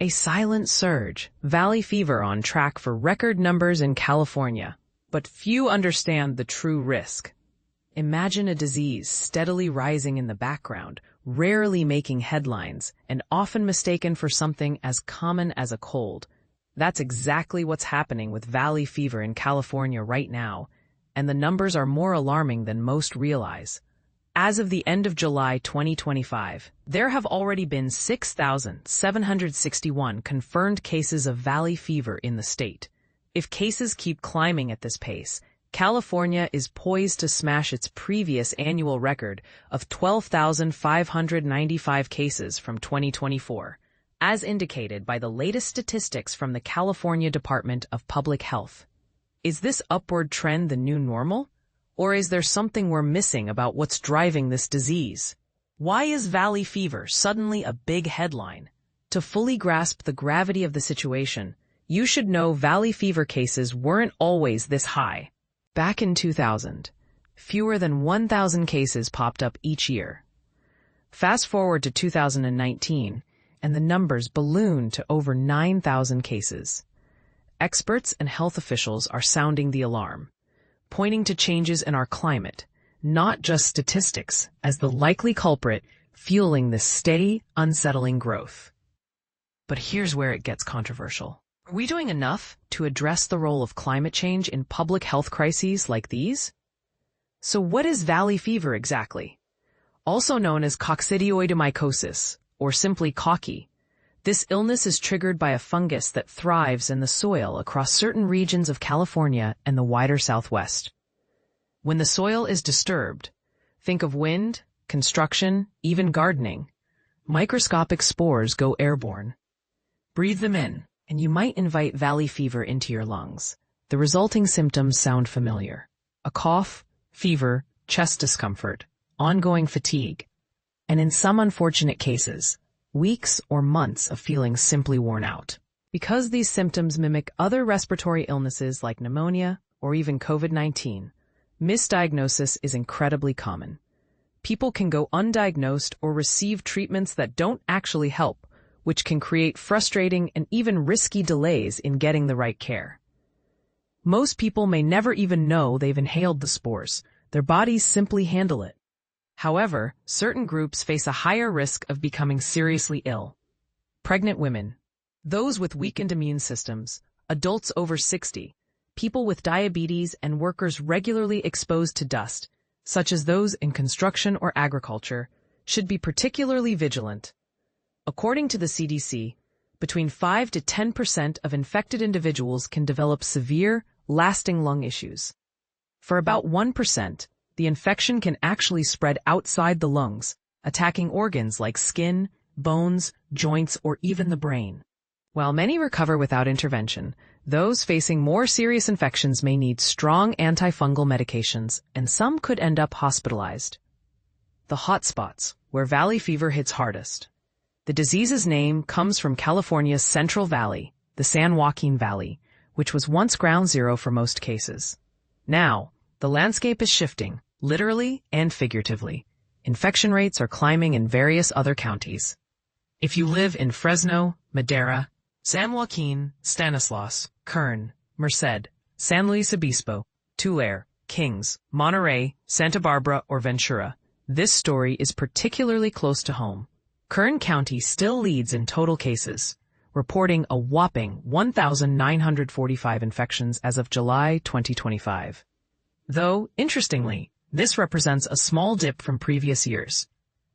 A silent surge, valley fever on track for record numbers in California. But few understand the true risk. Imagine a disease steadily rising in the background, rarely making headlines, and often mistaken for something as common as a cold. That's exactly what's happening with valley fever in California right now, and the numbers are more alarming than most realize. As of the end of July 2025, there have already been 6,761 confirmed cases of valley fever in the state. If cases keep climbing at this pace, California is poised to smash its previous annual record of 12,595 cases from 2024, as indicated by the latest statistics from the California Department of Public Health. Is this upward trend the new normal? Or is there something we're missing about what's driving this disease? Why is valley fever suddenly a big headline? To fully grasp the gravity of the situation, you should know valley fever cases weren't always this high. Back in 2000, fewer than 1,000 cases popped up each year. Fast forward to 2019, and the numbers ballooned to over 9,000 cases. Experts and health officials are sounding the alarm, pointing to changes in our climate, not just statistics, as the likely culprit fueling this steady, unsettling growth. But here's where it gets controversial. Are we doing enough to address the role of climate change in public health crises like these? So what is valley fever exactly? Also known as coccidioidomycosis, or simply cocky, this illness is triggered by a fungus that thrives in the soil across certain regions of California and the wider Southwest. When the soil is disturbed, think of wind, construction, even gardening, microscopic spores go airborne. Breathe them in, and you might invite valley fever into your lungs. The resulting symptoms sound familiar: a cough, fever, chest discomfort, ongoing fatigue, and in some unfortunate cases, weeks or months of feeling simply worn out. Because these symptoms mimic other respiratory illnesses like pneumonia or even COVID-19, misdiagnosis is incredibly common. People can go undiagnosed or receive treatments that don't actually help, which can create frustrating and even risky delays in getting the right care. Most people may never even know they've inhaled the spores. Their bodies simply handle it. However, certain groups face a higher risk of becoming seriously ill. Pregnant women, those with weakened immune systems, adults over 60, people with diabetes, and workers regularly exposed to dust, such as those in construction or agriculture, should be particularly vigilant. According to the CDC, between 5 to 10% of infected individuals can develop severe, lasting lung issues. For about 1%, the infection can actually spread outside the lungs, attacking organs like skin, bones, joints, or even the brain. While many recover without intervention, those facing more serious infections may need strong antifungal medications, and some could end up hospitalized. The hotspots, where valley fever hits hardest. The disease's name comes from California's Central Valley, the San Joaquin Valley, which was once ground zero for most cases. Now, the landscape is shifting, literally and figuratively. Infection rates are climbing in various other counties. If you live in Fresno, Madera, San Joaquin, Stanislaus, Kern, Merced, San Luis Obispo, Tulare, Kings, Monterey, Santa Barbara, or Ventura, this story is particularly close to home. Kern County still leads in total cases, reporting a whopping 1,945 infections as of July 2025. Though, interestingly, this represents a small dip from previous years.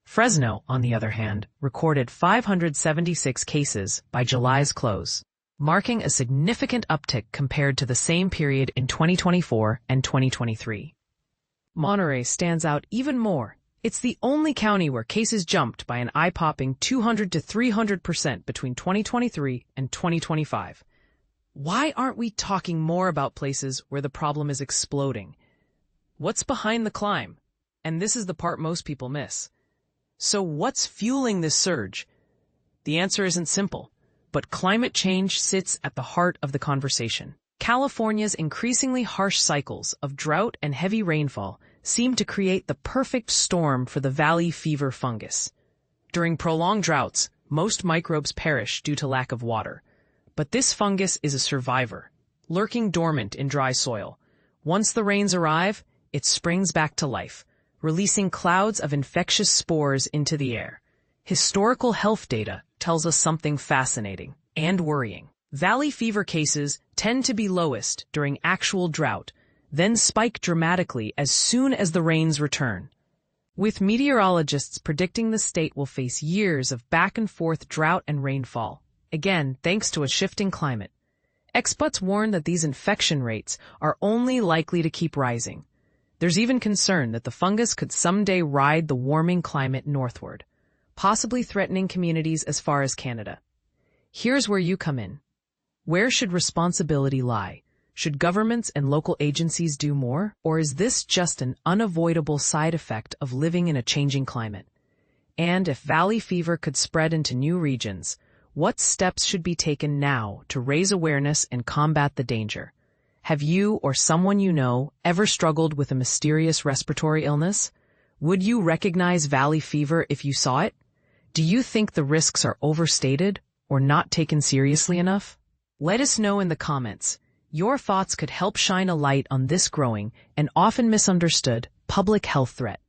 Fresno, on the other hand, recorded 576 cases by July's close, marking a significant uptick compared to the same period in 2024 and 2023. Monterey stands out even more. It's the only county where cases jumped by an eye-popping 200 to 300% between 2023 and 2025. Why aren't we talking more about places where the problem is exploding? What's behind the climb? And this is the part most people miss. So what's fueling this surge? The answer isn't simple, but climate change sits at the heart of the conversation. California's increasingly harsh cycles of drought and heavy rainfall seem to create the perfect storm for the valley fever fungus. During prolonged droughts, Most microbes perish due to lack of water. But this fungus is a survivor, lurking dormant in dry soil. Once the rains arrive, it springs back to life, releasing clouds of infectious spores into the air. Historical health data tells us something fascinating and worrying. Valley fever cases tend to be lowest during actual drought, then spike dramatically as soon as the rains return. With meteorologists predicting the state will face years of back-and-forth drought and rainfall, again thanks to a shifting climate. Experts warn that these infection rates are only likely to keep rising. There's even concern that the fungus could someday ride the warming climate northward, possibly threatening communities as far as Canada. Here's where you come in. Where should responsibility lie? Should governments and local agencies do more, or is this just an unavoidable side effect of living in a changing climate? And if valley fever could spread into new regions, what steps should be taken now to raise awareness and combat the danger? Have you or someone you know ever struggled with a mysterious respiratory illness? Would you recognize valley fever if you saw it? Do you think the risks are overstated or not taken seriously enough? Let us know in the comments. Your thoughts could help shine a light on this growing and often misunderstood public health threat.